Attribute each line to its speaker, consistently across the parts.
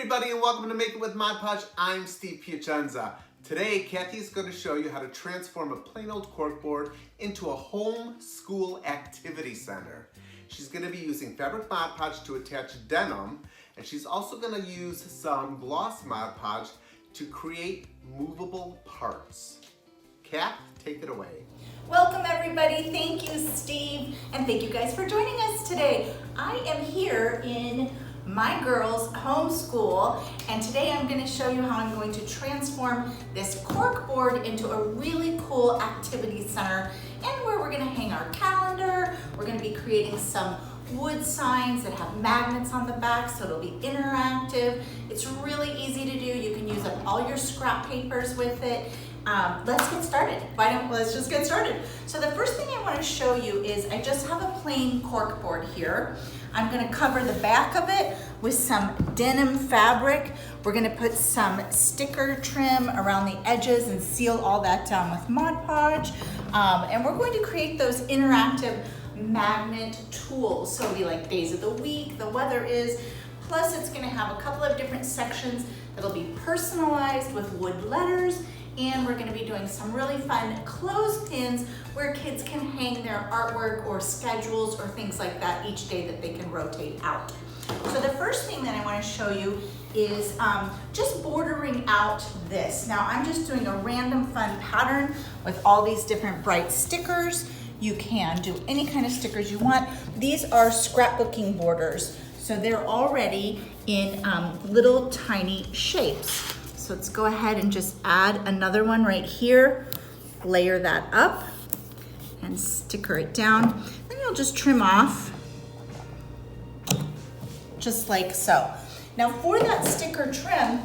Speaker 1: everybody, and welcome to Make It with Mod Podge. I'm Steve Piacenza. Today, Cathie is going to show you how to transform a plain old corkboard into a home school activity center. She's going to be using fabric Mod Podge to attach denim, and she's also going to use some gloss Mod Podge to create movable parts. Cath, take it away.
Speaker 2: Welcome everybody, thank you Steve, and thank you guys for joining us today. I am here in my girls' homeschool, and today I'm going to show you how I'm going to transform this corkboard into a really cool activity center, and where we're going to hang our calendar. We're going to be creating some wood signs that have magnets on the back, so it'll be interactive. It's really easy to do. You can use up all your scrap papers with it. Let's get started. Let's just get started. So the first thing I want to show you is I just have a plain corkboard here. I'm going to cover the back of it with some denim fabric. We're going to put some sticker trim around the edges and seal all that down with Mod Podge. And we're going to create those interactive magnet tools. So it'll be like days of the week, the weather is. Plus it's going to have a couple of different sections that'll be personalized with wood letters. And we're going to be doing some really fun clothespins where kids can hang their artwork or schedules or things like that each day that they can rotate out. So the first thing that I want to show you is just bordering out this. Now I'm just doing a random fun pattern with all these different bright stickers. You can do any kind of stickers you want. These are scrapbooking borders. So they're already in little tiny shapes. So let's go ahead and just add another one right here, layer that up and sticker it down. Then you'll just trim off, just like so. Now for that sticker trim,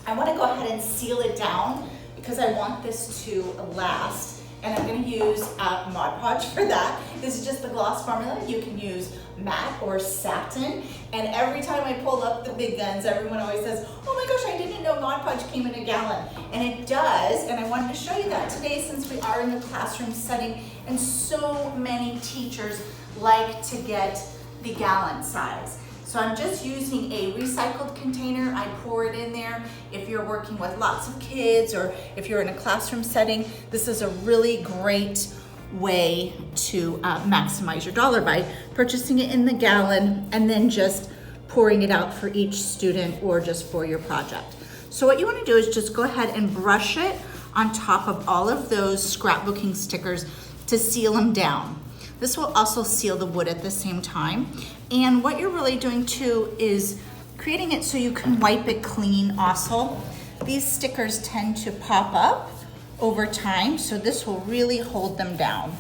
Speaker 2: I want to go ahead and seal it down because I want this to last. And I'm going to use Mod Podge for that. This is just the gloss formula. You can use matte or satin. And every time I pull up the big guns, everyone always says, oh my gosh, I didn't know Mod Podge came in a gallon. And it does, and I wanted to show you that today since we are in the classroom setting and so many teachers like to get the gallon size. So I'm just using a recycled container. I pour it in there. If you're working with lots of kids or if you're in a classroom setting, this is a really great way to maximize your dollar by purchasing it in the gallon and then just pouring it out for each student or just for your project. So what you want to do is just go ahead and brush it on top of all of those scrapbooking stickers to seal them down. This will also seal the wood at the same time. And what you're really doing too is creating it so you can wipe it clean also. These stickers tend to pop up over time, so this will really hold them down.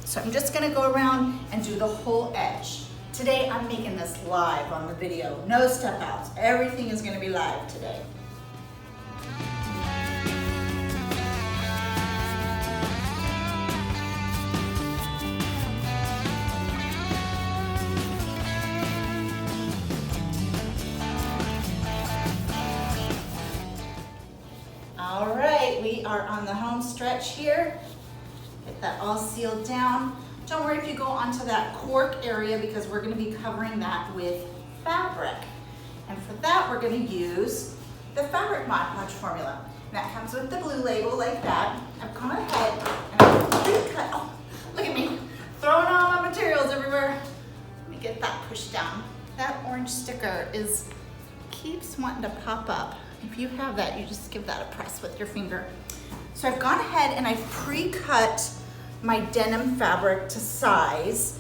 Speaker 2: So I'm just gonna go around and do the whole edge. Today I'm making this live on the video, no step outs. Everything is gonna be live today. All right, we are on the home stretch here. Get that all sealed down. Don't worry if you go onto that cork area because we're going to be covering that with fabric. And for that, we're going to use the fabric Mod Podge formula. And that comes with the blue label like that. I've gone ahead and I've pre-cut. Oh, look at me throwing all my materials everywhere. Let me get that pushed down. That orange sticker keeps wanting to pop up. If you have that, you just give that a press with your finger. So I've gone ahead and I've pre-cut my denim fabric to size.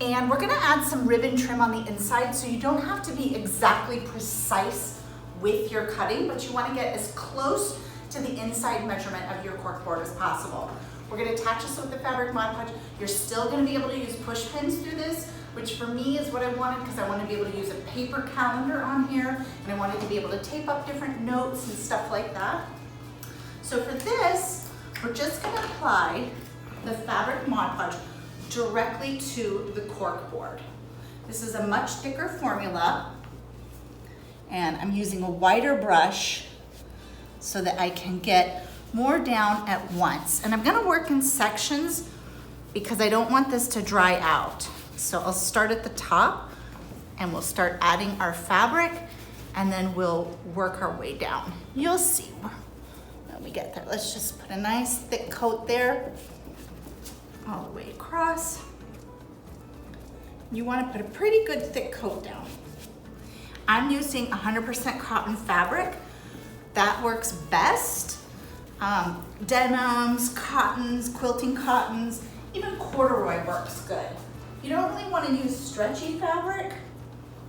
Speaker 2: And we're gonna add some ribbon trim on the inside so you don't have to be exactly precise with your cutting, but you wanna get as close to the inside measurement of your corkboard as possible. We're gonna attach this with the fabric Mod Podge. You're still gonna be able to use push pins through this, which for me is what I wanted because I wanted to be able to use a paper calendar on here and I wanted to be able to tape up different notes and stuff like that. So for this, we're just gonna apply the fabric Mod Podge directly to the corkboard. This is a much thicker formula and I'm using a wider brush so that I can get more down at once. And I'm gonna work in sections because I don't want this to dry out. So I'll start at the top and we'll start adding our fabric and then we'll work our way down. You'll see when we get there. Let's just put a nice thick coat there, all the way across. You want to put a pretty good thick coat down. I'm using 100% cotton fabric. That works best. Denims, cottons, quilting cottons, even corduroy works good. You don't really want to use stretchy fabric,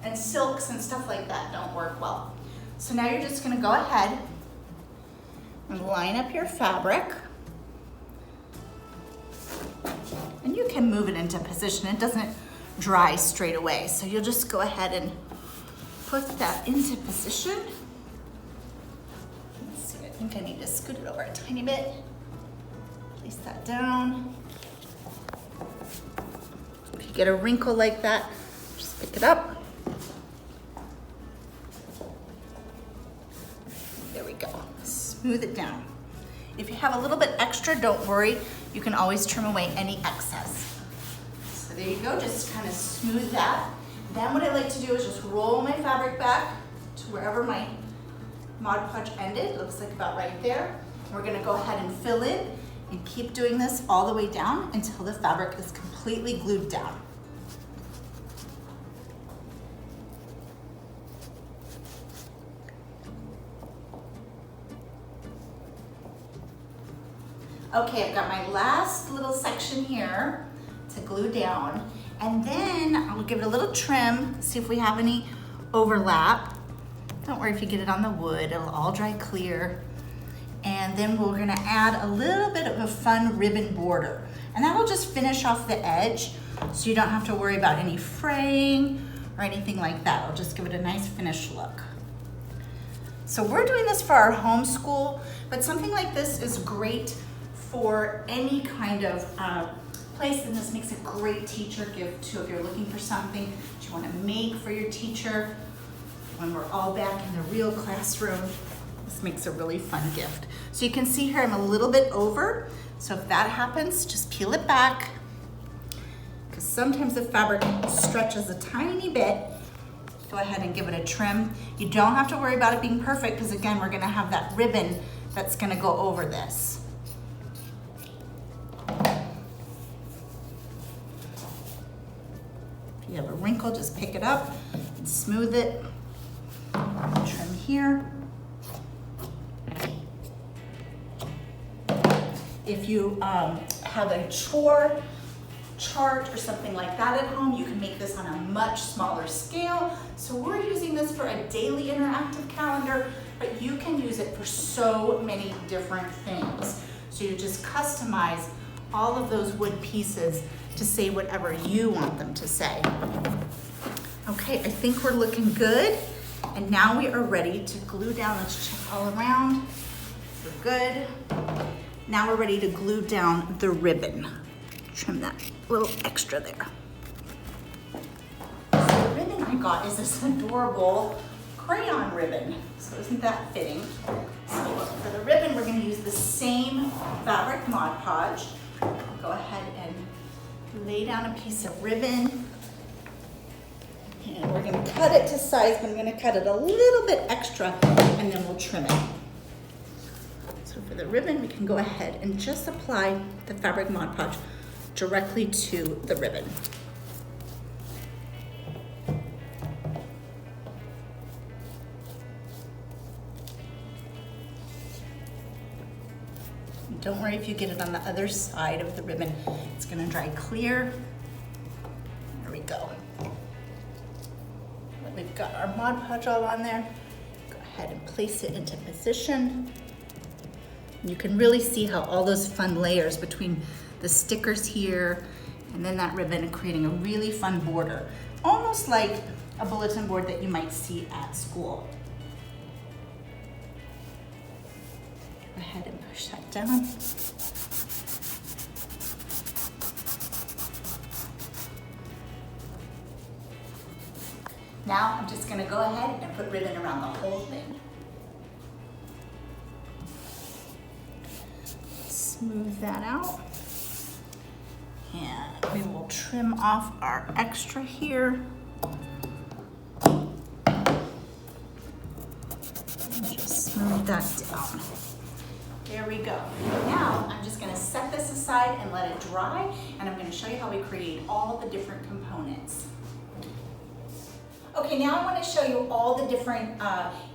Speaker 2: and silks and stuff like that don't work well. So now you're just going to go ahead and line up your fabric. And you can move it into position. It doesn't dry straight away. So you'll just go ahead and put that into position. Let's see, I think I need to scoot it over a tiny bit. Place that down. If you get a wrinkle like that, just pick it up. There we go. Smooth it down. If you have a little bit extra, don't worry. You can always trim away any excess. So there you go, just kind of smooth that. Then what I like to do is just roll my fabric back to wherever my Mod Podge ended. It looks like about right there. We're gonna go ahead and fill in and keep doing this all the way down until the fabric is completely glued down. Okay, I've got my last little section here to glue down, and then I'll give it a little trim, see if we have any overlap. Don't worry if you get it on the wood, it'll all dry clear. And then we're gonna add a little bit of a fun ribbon border, and that'll just finish off the edge, so you don't have to worry about any fraying or anything like that. It'll just give it a nice finished look. So we're doing this for our homeschool, but something like this is great for any kind of place, and this makes a great teacher gift too if you're looking for something that you want to make for your teacher when we're all back in the real classroom. This makes a really fun gift. So you can see here I'm a little bit over, so if that happens, just peel it back, because sometimes the fabric stretches a tiny bit. Go ahead and give it a trim. You don't have to worry about it being perfect, because again, we're gonna have that ribbon that's gonna go over this. If you have a wrinkle, just pick it up and smooth it. Trim here. If you have a chore chart or something like that at home, you can make this on a much smaller scale. So we're using this for a daily interactive calendar, but you can use it for so many different things. So you just customize all of those wood pieces to say whatever you want them to say. Okay, I think we're looking good. And now we are ready to glue down. Let's check all around. We're good. Now we're ready to glue down the ribbon. Trim that little extra there. So the ribbon I got is this adorable crayon ribbon. So isn't that fitting? So for the ribbon, we're gonna use the same fabric Mod Podge. Go ahead and lay down a piece of ribbon. And we're gonna cut it to size, but I'm gonna cut it a little bit extra and then we'll trim it. So for the ribbon, we can go ahead and just apply the fabric Mod Podge directly to the ribbon. Don't worry if you get it on the other side of the ribbon. It's gonna dry clear. There we go. We've got our Mod Podge all on there. Go ahead and place it into position. You can really see how all those fun layers between the stickers here and then that ribbon are creating a really fun border. Almost like a bulletin board that you might see at school. Go ahead and push that down. Now I'm just gonna go ahead and put ribbon around the whole thing. Smooth that out. And we will trim off our extra here. smooth that down. There we go. Now I'm just gonna set this aside and let it dry, and I'm gonna show you how we create all the different components. Okay, now I want to show you all the different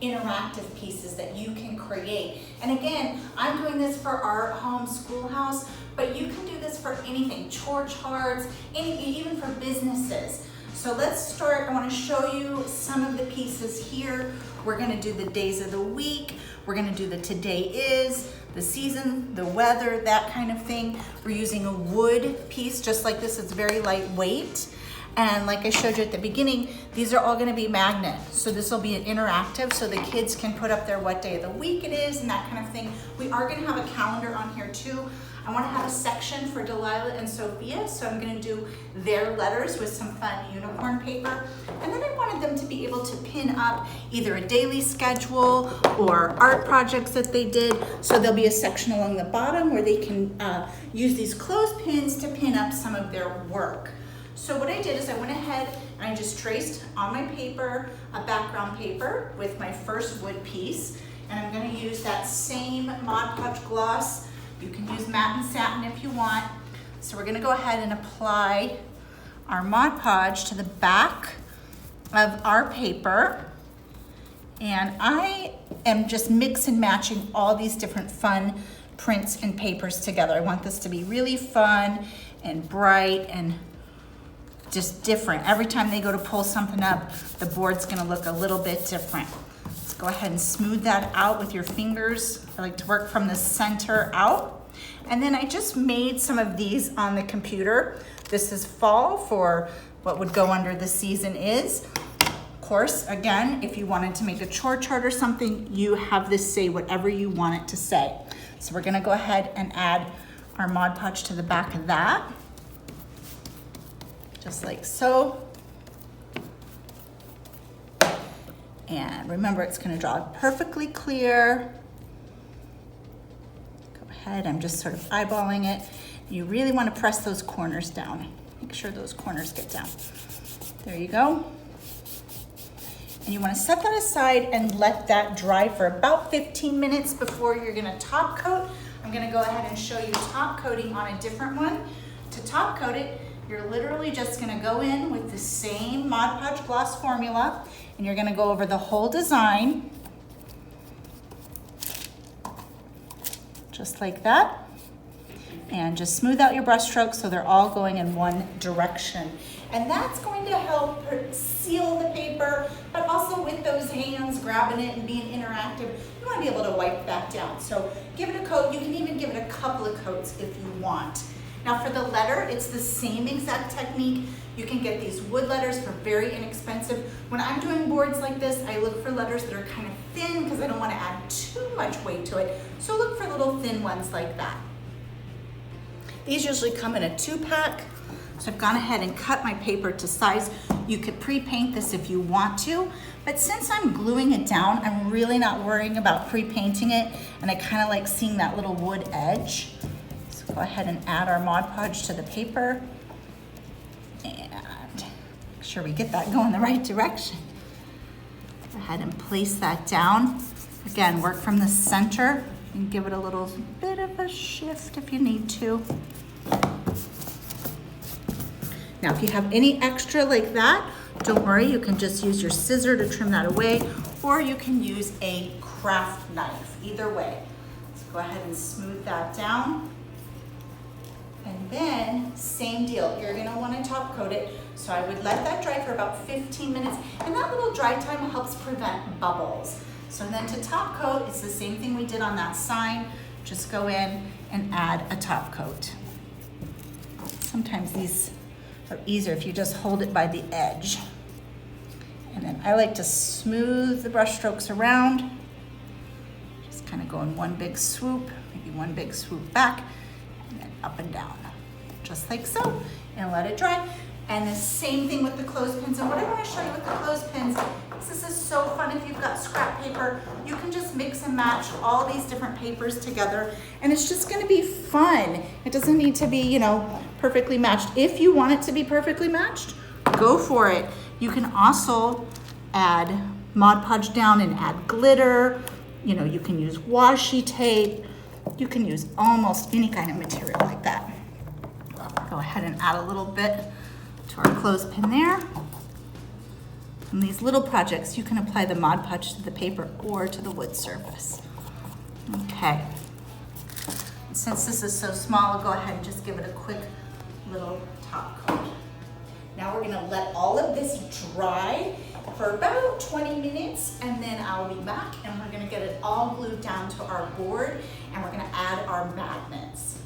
Speaker 2: interactive pieces that you can create. And again, I'm doing this for our home schoolhouse, but you can do this for anything, chore charts, even for businesses. So let's start. I want to show you some of the pieces here. We're going to do the days of the week. We're going to do the today is, the season, the weather, that kind of thing. We're using a wood piece just like this. It's very lightweight. And like I showed you at the beginning, these are all gonna be magnets. So this will be an interactive so the kids can put up there what day of the week it is and that kind of thing. We are gonna have a calendar on here too. I wanna have a section for Delilah and Sophia, so I'm gonna do their letters with some fun unicorn paper. And then I wanted them to be able to pin up either a daily schedule or art projects that they did. So there'll be a section along the bottom where they can use these clothespins to pin up some of their work. So what I did is I went ahead and I just traced on my paper a background paper with my first wood piece, and I'm going to use that same Mod Podge gloss. You can use matte and satin if you want. So we're going to go ahead and apply our Mod Podge to the back of our paper, and I am just mix and matching all these different fun prints and papers together. I want this to be really fun and bright and just different. Every time they go to pull something up, the board's gonna look a little bit different. Let's go ahead and smooth that out with your fingers. I like to work from the center out. And then I just made some of these on the computer. This is fall for what would go under the season is. Of course, again, if you wanted to make a chore chart or something, you have this say whatever you want it to say. So we're gonna go ahead and add our Mod Podge to the back of that. Just like so. And remember, it's gonna draw perfectly clear. Go ahead, I'm just sort of eyeballing it. You really wanna press those corners down. Make sure those corners get down. There you go. And you wanna set that aside and let that dry for about 15 minutes before you're gonna top coat. I'm gonna go ahead and show you top coating on a different one. To top coat it, you're literally just gonna go in with the same Mod Podge gloss formula, and you're gonna go over the whole design, just like that. And just smooth out your brush strokes so they're all going in one direction. And that's going to help seal the paper, but also with those hands grabbing it and being interactive, you wanna be able to wipe that down. So give it a coat. You can even give it a couple of coats if you want. Now for the letter, it's the same exact technique. You can get these wood letters for very inexpensive. When I'm doing boards like this, I look for letters that are kind of thin because I don't want to add too much weight to it. So look for little thin ones like that. These usually come in a 2-pack. So I've gone ahead and cut my paper to size. You could pre-paint this if you want to, but since I'm gluing it down, I'm really not worrying about pre-painting it, and I kind of like seeing that little wood edge. Go ahead and add our Mod Podge to the paper and make sure we get that going the right direction. Go ahead and place that down. Again, work from the center and give it a little bit of a shift if you need to. Now, if you have any extra like that, don't worry, you can just use your scissor to trim that away, or you can use a craft knife, either way. So go ahead and smooth that down. And then, same deal, you're gonna wanna top coat it. So I would let that dry for about 15 minutes, and that little dry time helps prevent bubbles. So then to top coat, it's the same thing we did on that sign. Just go in and add a top coat. Sometimes these are easier if you just hold it by the edge. And then I like to smooth the brush strokes around. Just kind of go in one big swoop, maybe one big swoop back, and then up and down, just like so, and let it dry. And the same thing with the clothespins. And what I want to show you with the clothespins, this is so fun. If you've got scrap paper, you can just mix and match all these different papers together, and it's just going to be fun. It doesn't need to be, you know, perfectly matched. If you want it to be perfectly matched, go for it. You can also add Mod Podge down and add glitter, You know, you can use washi tape. You can use almost any kind of material like that. Go ahead and add a little bit to our clothespin there. And these little projects, you can apply the Mod Podge to the paper or to the wood surface. Okay. And since this is so small, I'll go ahead and just give it a quick little top coat. Now we're gonna let all of this dry for about 20 minutes, and then I'll be back and we're gonna get it all glued down to our board, and we're gonna add our magnets.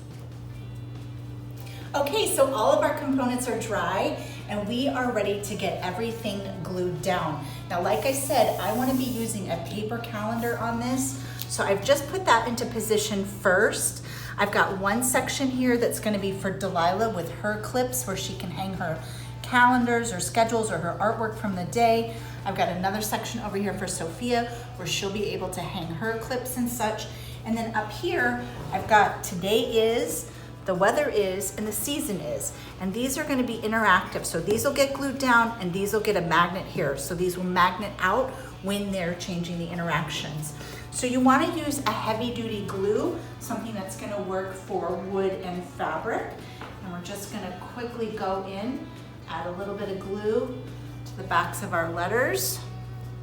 Speaker 2: Okay, so all of our components are dry and we are ready to get everything glued down. Now, like I said, I want to be using a paper calendar on this. So I've just put that into position first. I've got one section here that's going to be for Delilah with her clips where she can hang her calendars or schedules or her artwork from the day. I've got another section over here for Sophia where she'll be able to hang her clips and such. And then up here, I've got today is, the weather is, and the season is. And these are gonna be interactive. So these will get glued down and these will get a magnet here. So these will magnet out when they're changing the interactions. So you wanna use a heavy duty glue, something that's gonna work for wood and fabric. And we're just gonna quickly go in, add a little bit of glue to the backs of our letters.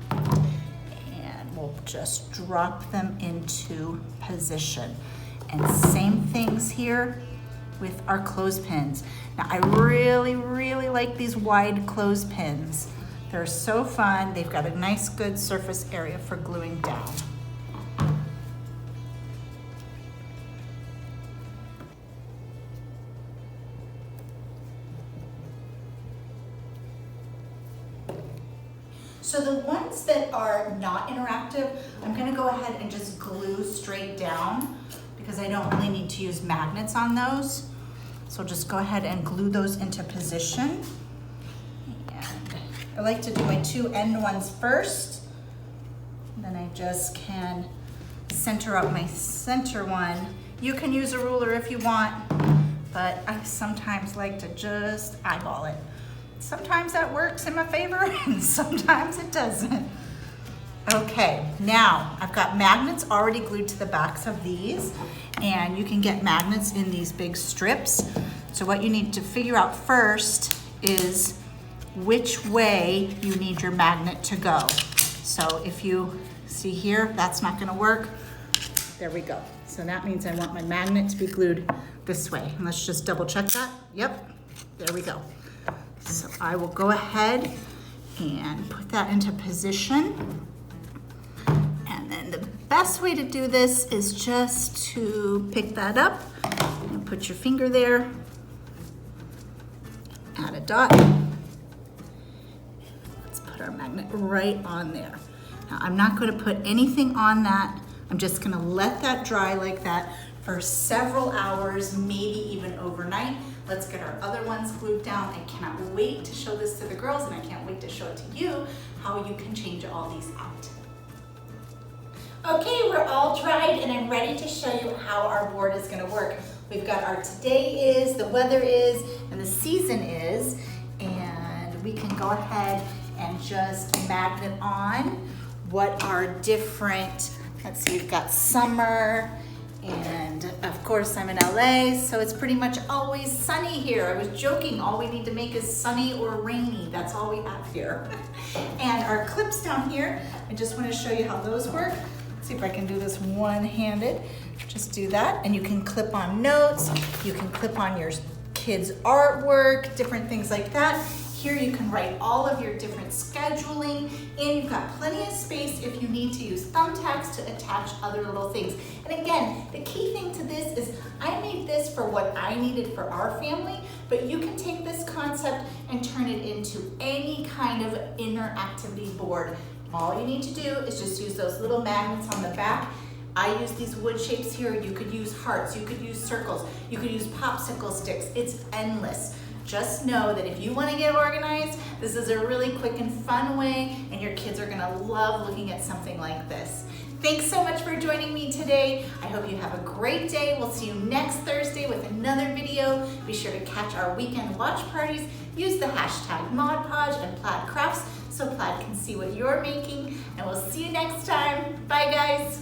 Speaker 2: And we'll just drop them into position. And same things here with our clothespins. Now I really, really like these wide clothespins. They're so fun. They've got a nice good surface area for gluing down. So the ones that are not interactive, I'm gonna go ahead and just glue straight down because I don't really need to use magnets on those. So just go ahead and glue those into position. And I like to do my two end ones first. Then I just can center up my center one. You can use a ruler if you want, but I sometimes like to just eyeball it. Sometimes that works in my favor and sometimes it doesn't. Okay, now I've got magnets already glued to the backs of these, and you can get magnets in these big strips. So what you need to figure out first is which way you need your magnet to go. So if you see here, that's not gonna work. There we go. So that means I want my magnet to be glued this way. And let's just double check that. Yep, there we go. So I will go ahead and put that into position. And then the best way to do this is just to pick that up and put your finger there, add a dot. Let's put our magnet right on there. Now I'm not going to put anything on that. I'm just going to let that dry like that for several hours, maybe even overnight. Let's get our other ones glued down. I cannot wait to show this to the girls, and I can't wait to show it to you, how you can change all these out. Okay, we're all dried and I'm ready to show you how our board is gonna work. We've got our today is, the weather is, and the season is, and we can go ahead and just magnet on what are different, let's see, we've got summer, and of course I'm in LA, so it's pretty much always sunny here. I was joking, all we need to make is sunny or rainy. That's all we have here. And our clips down here, I just want to show you how those work. See if I can do this one-handed. Just do that, and you can clip on notes, you can clip on your kids' artwork, different things like that. Here you can write all of your different scheduling, and you've got plenty of space if you need to use thumbtacks to attach other little things. And again, the key thing to this is I made this for what I needed for our family, but you can take this concept and turn it into any kind of interactivity board. All you need to do is just use those little magnets on the back. I use these wood shapes here. You could use hearts, you could use circles, you could use popsicle sticks. It's endless. Just know that if you want to get organized, this is a really quick and fun way, and your kids are going to love looking at something like this. Thanks so much for joining me today. I hope you have a great day. We'll see you next Thursday with another video. Be sure to catch our weekend watch parties. Use the hashtag Mod Podge and Plaid Crafts so Clyde can see what you're making, and we'll see you next time. Bye, guys.